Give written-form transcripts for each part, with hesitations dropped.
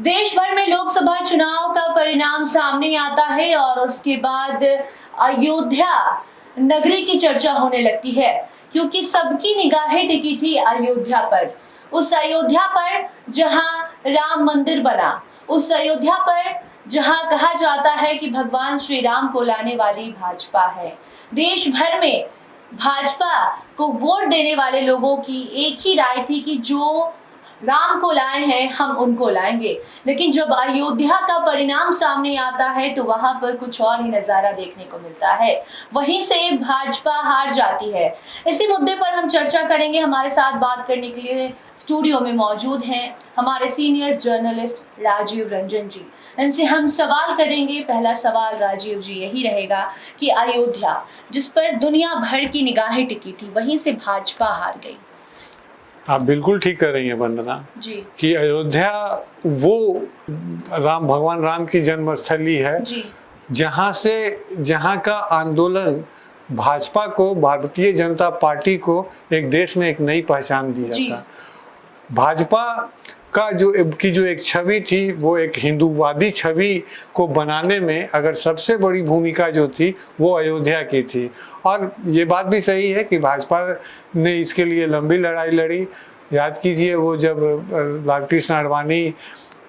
देश भर में लोकसभा चुनाव का परिणाम सामने आता है और उसके बाद अयोध्या नगरी की चर्चा होने लगती है, क्योंकि सबकी निगाहें टिकी थी अयोध्या पर। उस अयोध्या पर जहां राम मंदिर बना, उस अयोध्या पर जहां कहा जाता है कि भगवान श्री राम को लाने वाली भाजपा है। देश भर में भाजपा को वोट देने वाले लोगों की एक ही राय थी कि जो राम को लाए हैं हम उनको लाएंगे। लेकिन जब अयोध्या का परिणाम सामने आता है तो वहां पर कुछ और ही नजारा देखने को मिलता है, वहीं से भाजपा हार जाती है। इसी मुद्दे पर हम चर्चा करेंगे। हमारे साथ बात करने के लिए स्टूडियो में मौजूद हैं हमारे सीनियर जर्नलिस्ट राजीव रंजन जी। इनसे हम सवाल करेंगे। पहला सवाल राजीव जी यही रहेगा कि अयोध्या, जिस पर दुनिया भर की निगाहें टिकी थी, वहीं से भाजपा हार गई। आप बिल्कुल ठीक कर रही हैं वंदना जी कि अयोध्या वो भगवान राम की जन्मस्थली है जी। जहाँ का आंदोलन भाजपा को, भारतीय जनता पार्टी को एक देश में एक नई पहचान दिया था। भाजपा का जो एक छवि थी, वो एक हिंदूवादी छवि को बनाने में अगर सबसे बड़ी भूमिका जो थी वो अयोध्या की थी। और ये बात भी सही है कि भाजपा ने इसके लिए लंबी लड़ाई लड़ी। याद कीजिए वो जब लालकृष्ण आडवाणी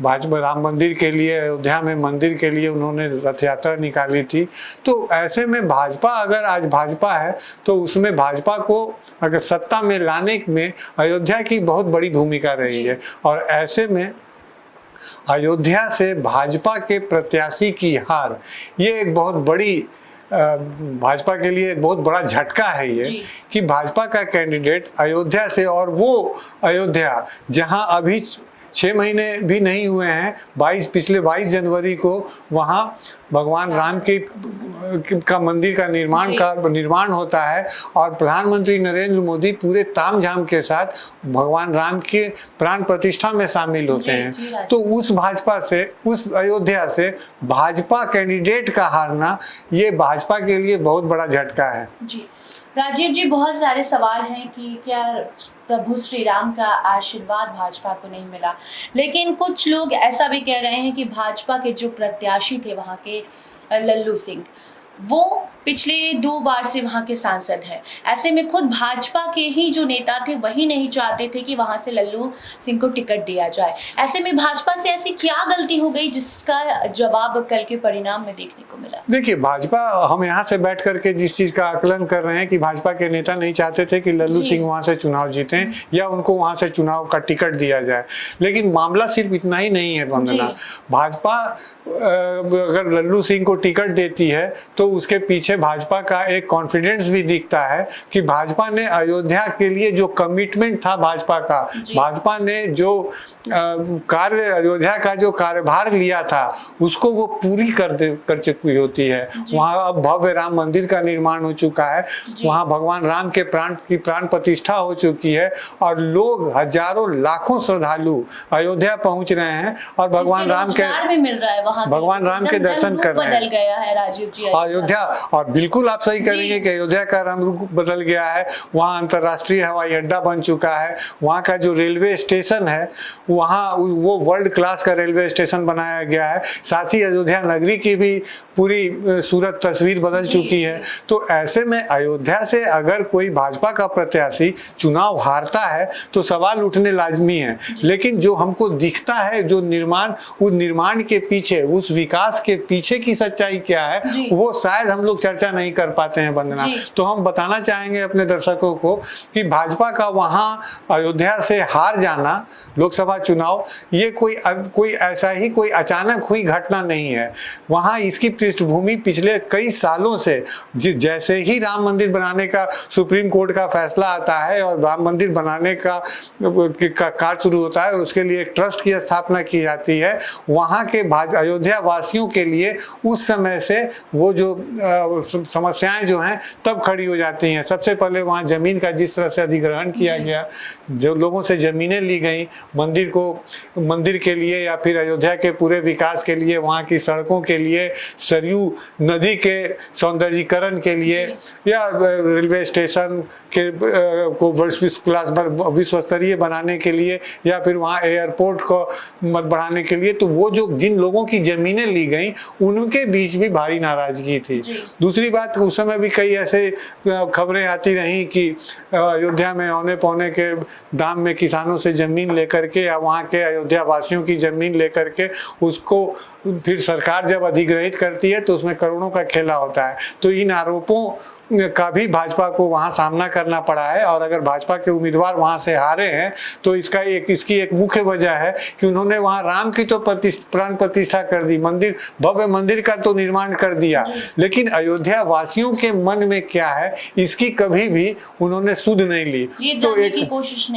भाजपा राम मंदिर के लिए, अयोध्या में मंदिर के लिए उन्होंने रथ यात्रा निकाली थी। तो ऐसे में भाजपा, अगर आज भाजपा है तो उसमें भाजपा को अगर सत्ता में लाने में अयोध्या की बहुत बड़ी भूमिका रही है। और ऐसे में अयोध्या से भाजपा के प्रत्याशी की हार, ये एक बहुत बड़ी भाजपा के लिए एक बहुत बड़ा झटका है ये कि भाजपा का कैंडिडेट अयोध्या से, और वो अयोध्या जहां अभी 6 महीने भी नहीं हुए हैं, पिछले 22 जनवरी को वहाँ भगवान राम का मंदिर का निर्माण होता है और प्रधानमंत्री नरेंद्र मोदी पूरे तामझाम के साथ भगवान राम के प्राण प्रतिष्ठा में शामिल होते हैं। तो उस अयोध्या से भाजपा कैंडिडेट का हारना, ये भाजपा के लिए बहुत बड़ा झटका है। जी राजीव जी, बहुत सारे सवाल हैं कि क्या प्रभु श्री राम का आशीर्वाद भाजपा को नहीं मिला, लेकिन कुछ लोग ऐसा भी कह रहे हैं कि भाजपा के जो प्रत्याशी थे वहाँ के लल्लू सिंह, वो पिछले 2 बार से वहाँ के सांसद हैं। ऐसे में खुद भाजपा के ही जो नेता थे वही नहीं चाहते थे कि वहाँ से लल्लू सिंह को टिकट दिया जाए। ऐसे में भाजपा से ऐसी क्या गलती हो गई जिसका जवाब कल के परिणाम में देखने को मिला? देखिए, भाजपा, हम यहाँ से बैठ करके जिस चीज का आकलन कर रहे हैं कि भाजपा के नेता नहीं चाहते थे कि लल्लू सिंह वहाँ से चुनाव जीतें या उनको वहाँ से चुनाव का टिकट दिया जाए, लेकिन मामला सिर्फ इतना ही नहीं है वंदना। भाजपा अगर लल्लू सिंह को टिकट देती है तो उसके पीछे भाजपा का एक कॉन्फिडेंस भी दिखता है कि भाजपा ने अयोध्या के लिए जो कमिटमेंट था भाजपा ने जो अयोध्या का जो कार्यभार लिया था उसको वो पूरी कर चुकी होती है। वहाँ अब भव्य राम मंदिर का निर्माण हो चुका है, वहाँ भगवान राम के प्राण प्रतिष्ठा हो चुकी है और लोग हजारों लाखों श्रद्धालु अयोध्या पहुंच रहे हैं और भगवान राम के दर्शन कर रहे हैं। अयोध्या, और बिल्कुल आप सही करेंगे कि अयोध्या का रंग बदल गया है। वहाँ अंतर्राष्ट्रीय हवाई अड्डा बन चुका है, वहाँ का जो रेलवे स्टेशन है वहाँ वो वर्ल्ड क्लास का रेलवे स्टेशन बनाया गया है। साथ ही अयोध्या नगरी की भी पूरी सूरत तस्वीर बदल चुकी है। तो ऐसे में अयोध्या से अगर कोई भाजपा का प्रत्याशी चुनाव हारता है तो सवाल उठने लाजमी है। लेकिन जो हमको दिखता है, जो उस निर्माण के पीछे, उस विकास के पीछे की सच्चाई क्या है, वो शायद हम लोग चर्चा नहीं कर पाते हैं वंदना। तो हम बताना चाहेंगे अपने दर्शकों को कि भाजपा का वहाँ अयोध्या से हार जाना लोकसभा चुनाव, ये कोई ऐसा ही कोई अचानक हुई घटना नहीं है। वहाँ इसकी पृष्ठभूमि पिछले कई सालों से, जैसे ही राम मंदिर बनाने का सुप्रीम कोर्ट का फैसला आता है और राम मंदिर बनाने का कार्य शुरू होता है और उसके लिए एक ट्रस्ट की स्थापना की जाती है, वहाँ के अयोध्या वासियों के लिए उस समय से वो जो समस्याएं जो हैं तब खड़ी हो जाती हैं। सबसे पहले वहाँ जमीन का जिस तरह से अधिग्रहण किया गया, जो लोगों से जमीनें ली गई मंदिर के लिए या फिर अयोध्या के पूरे विकास के लिए, वहाँ की सड़कों के लिए, सरयू नदी के सौंदर्यीकरण के लिए, या रेलवे स्टेशन के को विश्व स्तरीय बनाने के लिए, या फिर वहाँ एयरपोर्ट को बढ़ाने के लिए। तो वो जो जिन लोगों की जमीनें ली गई उनके बीच भी भारी नाराजगी थी। दूसरी बात, उस समय भी कई ऐसे खबरें आती रही कि अयोध्या में औने पौने के दाम में किसानों से जमीन लेकर के या वहाँ के अयोध्या वासियों की जमीन लेकर के उसको फिर सरकार जब अधिग्रहित करती है तो उसमें करोड़ों का खेला होता है। तो इन आरोपों का भी भाजपा को वहां सामना करना पड़ा है। और अगर भाजपा के उम्मीदवार वहां से हारे हैं तो इसकी एक मुख्य वजह है कि उन्होंने वहां राम की तो प्राण प्रतिष्ठा कर दी, भव्य मंदिर का तो निर्माण कर दिया, लेकिन अयोध्या वासियों के मन में क्या है इसकी कभी भी उन्होंने सुध नहीं ली, कोशिश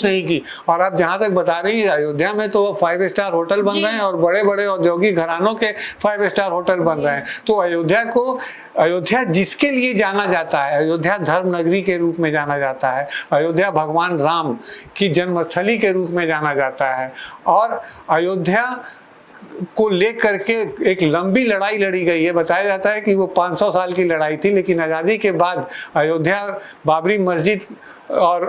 नहीं की। और आप जहां तक बता रही है, अयोध्या में तो 5 स्टार होटल बन रहे हैं और बड़े बड़े औद्योगिक घरानों के 5 स्टार होटल बन रहे हैं। तो अयोध्या जिसके लिए जाना जाता है, अयोध्या धर्म नगरी के रूप में जाना जाता है, अयोध्या भगवान राम की जन्मस्थली के रूप में जाना जाता है, और अयोध्या को लेकर के एक लंबी लड़ाई लड़ी गई है। बताया जाता है कि वो 500 साल की लड़ाई थी, लेकिन आज़ादी के बाद अयोध्या बाबरी मस्जिद और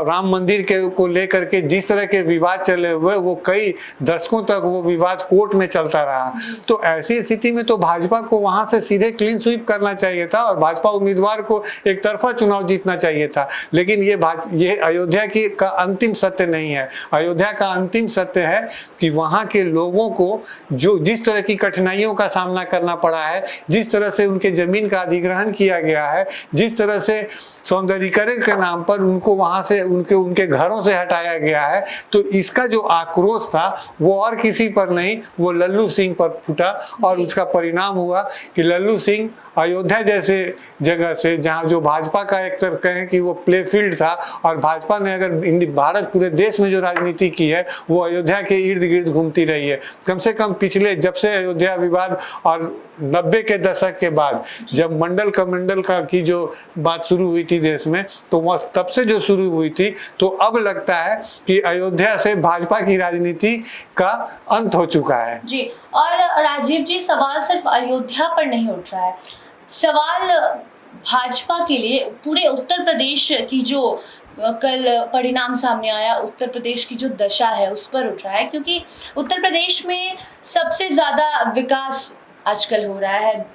राम मंदिर को लेकर के जिस तरह के विवाद चले हुए, वो कई दशकों तक वो विवाद कोर्ट में चलता रहा। तो ऐसी स्थिति में तो भाजपा को वहां से सीधे क्लीन स्वीप करना चाहिए था और भाजपा उम्मीदवार को एक तरफा चुनाव जीतना चाहिए था। लेकिन ये अयोध्या का अंतिम सत्य नहीं है। अयोध्या का अंतिम सत्य है कि वहां के लोगों को जो जिस तरह की कठिनाइयों का सामना करना पड़ा है, जिस तरह से उनके जमीन का अधिग्रहण किया गया है, जिस तरह से सौंदर्यीकरण के नाम पर उनको वहां से उनके घरों से हटाया गया है, तो इसका जो आक्रोश था वो और किसी पर नहीं, वो लल्लू सिंह पर फूटा। और उसका परिणाम हुआ कि लल्लू सिंह अयोध्या जैसे जगह से, जहां जो भाजपा का एक तरह कहें कि वो प्ले फील्ड था, और भाजपा ने अगर भारत पूरे देश में जो राजनीति की है वो अयोध्या के इर्द गिर्द घूमती रही है। कम से कम पिछले जब से अयोध्या विवाद और 90 के दशक के बाद जब मंडल कमंडल की जो बात शुरू हुई थी देश में, तो वह तब से जो शुरू हुई थी, तो अब लगता है कि अयोध्या से भाजपा की राजनीति का अंत हो चुका है। जी, और राजीव जी, सवाल सिर्फ अयोध्या पर नहीं उठ रहा है, सवाल भाजपा के लिए पूरे उत्तर प्रदेश की जो कल परिणाम सामने आया, उत्तर प्रदेश की जो दशा है उस पर उठ रहा है, क्योंकि उत्तर प्रदेश में सबसे ज्यादा विकास आजकल हो रहा है।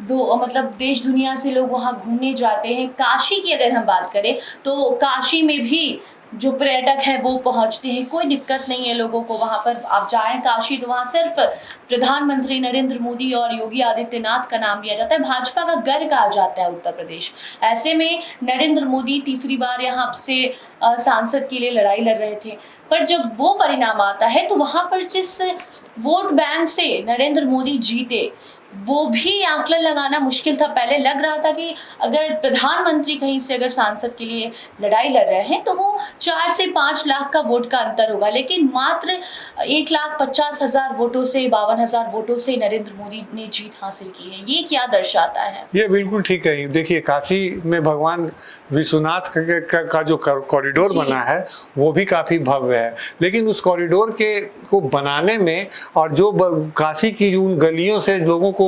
मतलब देश दुनिया से लोग वहाँ घूमने जाते हैं। काशी की अगर हम बात करें तो काशी में भी जो पर्यटक हैं वो पहुंचते हैं, कोई दिक्कत नहीं है लोगों को। वहां पर आप जाएं काशी तो वहां सिर्फ प्रधानमंत्री नरेंद्र मोदी और योगी आदित्यनाथ का नाम लिया जाता है। भाजपा का घर कहा जाता है उत्तर प्रदेश। ऐसे में नरेंद्र मोदी तीसरी बार यहाँ से सांसद के लिए लड़ाई लड़ रहे थे, पर जब वो परिणाम आता है तो वहां पर जिस वोट बैंक से नरेंद्र मोदी जीते वो भी आकलन लगाना मुश्किल था। पहले लग रहा था कि अगर प्रधानमंत्री कहीं से अगर सांसद के लिए लड़ाई लड़ रहे हैं तो वो 4 से 5 लाख का वोट का अंतर होगा, लेकिन मात्र 1,50,000 वोटों से 52,000 वोटों से नरेंद्र मोदी ने जीत हासिल की है। ये क्या दर्शाता है? ये बिल्कुल ठीक है। देखिए, काशी में भगवान विश्वनाथ का जो कॉरिडोर बना है वो भी काफी भव्य है, लेकिन उस कॉरिडोर को बनाने में और जो काशी की उन गलियों से लोगों को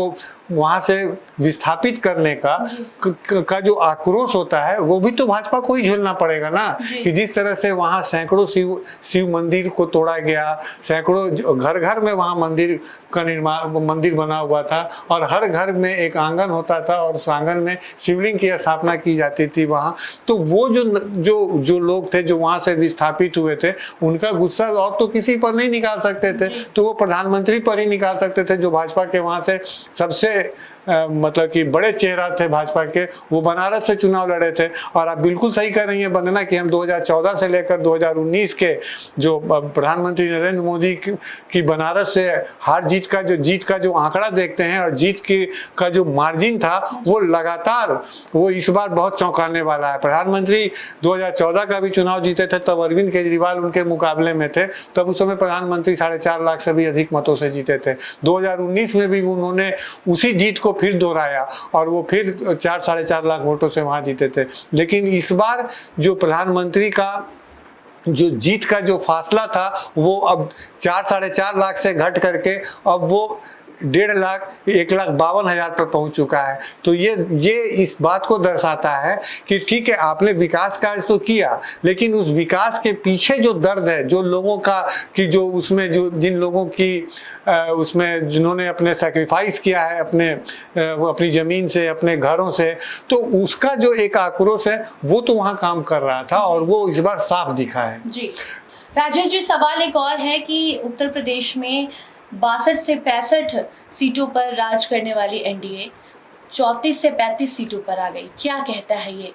वहां से विस्थापित करने का जो आक्रोश होता है वो भी तो भाजपा को ही झेलना पड़ेगा ना। कि जिस तरह से वहां सैकड़ों शिव मंदिर को तोड़ा गया, सैकड़ों घर घर में वहां मंदिर बना हुआ था, और हर घर में एक आंगन होता था और उस आंगन में शिवलिंग की स्थापना की जाती थी वहां। तो वो जो लोग थे जो वहां से विस्थापित हुए थे, उनका गुस्सा और तो किसी पर नहीं निकाल सकते थे, तो वो प्रधानमंत्री पर ही निकाल सकते थे, जो भाजपा के वहां से सबसे मतलब कि बड़े चेहरा थे भाजपा के, वो बनारस से चुनाव लड़े थे। और आप बिल्कुल सही कह रही हैं वंदना कि हम 2014 से लेकर 2019 के जो प्रधानमंत्री नरेंद्र मोदी की बनारस से जीत का जो आंकड़ा देखते हैं और जीत का जो मार्जिन था, वो लगातार वो इस बार बहुत चौंकाने वाला है। प्रधानमंत्री 2014 का भी चुनाव जीते थे, तब अरविंद केजरीवाल उनके मुकाबले में थे, तब उस समय प्रधानमंत्री 4.5 लाख से भी अधिक मतों से जीते थे। 2019 में भी उन्होंने उसी उसी जीत को फिर दोहराया और वो फिर 4-4.5 लाख वोटों से वहां जीते थे। लेकिन इस बार जो प्रधानमंत्री का जो जीत का जो फासला था वो अब 4-4.5 लाख से घट करके अब वो 1.5 लाख 1,52,000 पर पहुंच चुका है। तो ये इस बात को दर्शाता है कि ठीक है, आपने विकास कार्य तो किया, लेकिन उस विकास के पीछे जो दर्द है, जो लोगों का कि जो उसमें जो जिन लोगों की उसमें जिन्होंने अपने सैक्रिफाइस किया है अपनी जमीन से, अपने घरों से, तो उसका जो एक आक्रोश है वो तो वहाँ काम कर रहा था और वो इस बार साफ दिखा है। जी राजेश जी, सवाल एक और है कि उत्तर प्रदेश में 62 से 65 सीटों पर राज करने वाली एनडीए 34 से 35 सीटों पर आ गई। क्या कहता है ये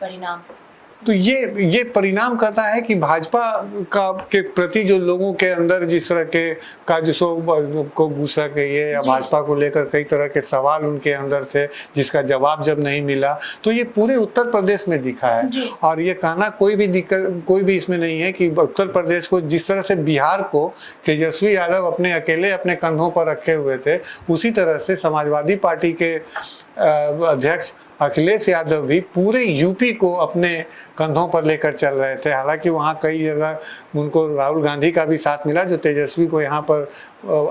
परिणाम? तो ये परिणाम करता है कि भाजपा के प्रति जो लोगों के अंदर जिस तरह के को गुस्सा कहिए या भाजपा को लेकर कई तरह के सवाल उनके अंदर थे जिसका जवाब जब नहीं मिला, तो ये पूरे उत्तर प्रदेश में दिखा है। और ये कहना कोई भी इसमें नहीं है कि उत्तर प्रदेश को जिस तरह से बिहार को तेजस्वी यादव अपने अकेले अपने कंधों पर रखे हुए थे, उसी तरह से समाजवादी पार्टी के अध्यक्ष अखिलेश यादव भी पूरे यूपी को अपने कंधों पर लेकर चल रहे थे। हालांकि वहाँ कई जगह उनको राहुल गांधी का भी साथ मिला, जो तेजस्वी को यहाँ पर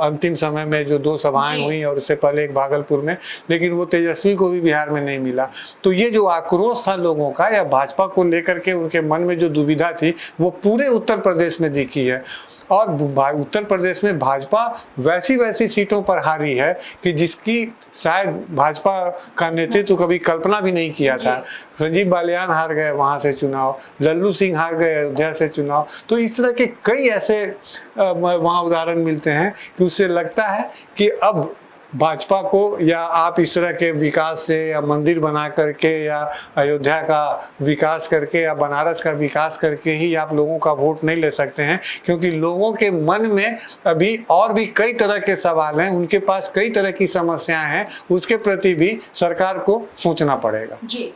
अंतिम समय में जो 2 सभाएं हुई और उससे पहले एक भागलपुर में, लेकिन वो तेजस्वी को भी बिहार में नहीं मिला। तो ये जो आक्रोश था लोगों का या भाजपा को लेकर के उनके मन में जो दुविधा थी वो पूरे उत्तर प्रदेश में दिखी है। और उत्तर प्रदेश में भाजपा वैसी सीटों पर हारी है कि जिसकी शायद भाजपा का नेतृत्व कभी कल्पना भी नहीं किया था। संजीव बालियान हार गए वहां से चुनाव, लल्लू सिंह हार गए अयोध्या से चुनाव। तो इस तरह के कई ऐसे वहां उदाहरण मिलते हैं कि उससे लगता है कि अब भाजपा को या आप इस तरह के विकास से या मंदिर बना करके या अयोध्या का विकास करके या बनारस का विकास करके ही आप लोगों का वोट नहीं ले सकते हैं, क्योंकि लोगों के मन में अभी और भी कई तरह के सवाल हैं, उनके पास कई तरह की समस्याएं हैं, उसके प्रति भी सरकार को सोचना पड़ेगा। जी,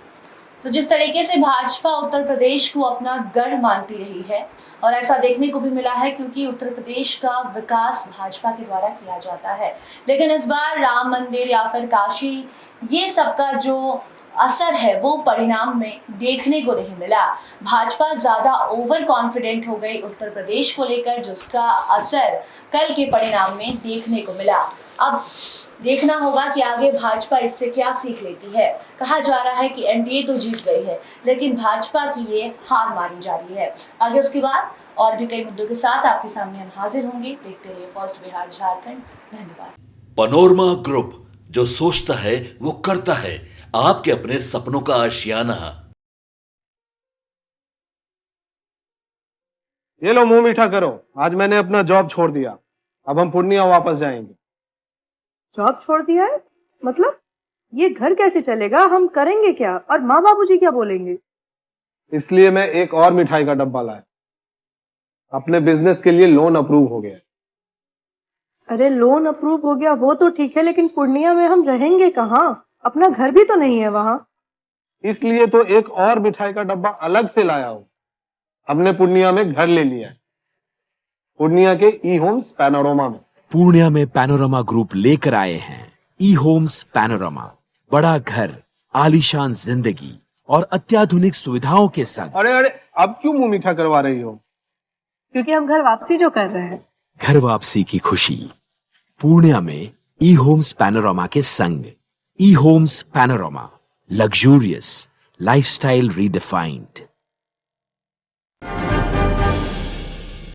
तो जिस तरीके से भाजपा उत्तर प्रदेश को अपना गढ़ मानती रही है और ऐसा देखने को भी मिला है क्योंकि उत्तर प्रदेश का विकास भाजपा के द्वारा किया जाता है, लेकिन इस बार राम मंदिर या फिर काशी, ये सबका जो असर है वो परिणाम में देखने को नहीं मिला। भाजपा ज्यादा ओवर कॉन्फिडेंट हो गई उत्तर प्रदेश को लेकर, जिसका असर कल के परिणाम में देखने को मिला। अब देखना होगा कि आगे भाजपा इससे क्या सीख लेती है। कहा जा रहा है कि एनडीए तो जीत गई है, लेकिन भाजपा की ये हार मारी जा रही है। आगे उसके बाद और भी कई मुद्दों के साथ आपके सामने हम हाजिर होंगे। देखते रहिए फर्स्ट बिहार झारखंड। धन्यवाद। पनोरमा ग्रुप, जो सोचता है वो करता है, आपके अपने सपनों का आशियाना। ये लो मुंह मीठा करो, आज मैंने अपना जॉब छोड़ दिया, अब हम पूर्णिया वापस जाएंगे। जॉब छोड़ दिया है? मतलब ये घर कैसे चलेगा? हम करेंगे क्या? और माँ बाबूजी क्या बोलेंगे? इसलिए मैं एक और मिठाई का डब्बा लाया। अपने बिजनेस के लिए लोन अप्रूव हो गया। अरे लोन अप्रूव हो गया वो तो ठीक है, लेकिन पूर्णिया में हम रहेंगे कहाँ? अपना घर भी तो नहीं है वहाँ। इसलिए तो एक और मिठाई का डब्बा अलग से लाया हूँ। हमने पूर्णिया में घर ले लिया है, पूर्णिया के ई होम्स पैनोरमा में। पूर्णिया में पैनोरमा ग्रुप लेकर आए हैं ई होम्स पैनोरमा। बड़ा घर, आलीशान जिंदगी और अत्याधुनिक सुविधाओं के संग। अरे अब क्यों मुंह मीठा करवा रही हो? क्योंकि हम घर वापसी जो कर रहे हैं। घर वापसी की खुशी पूर्णिया में ई होम्स पैनोरमा के संग। E Homes Panorama, luxurious lifestyle redefined.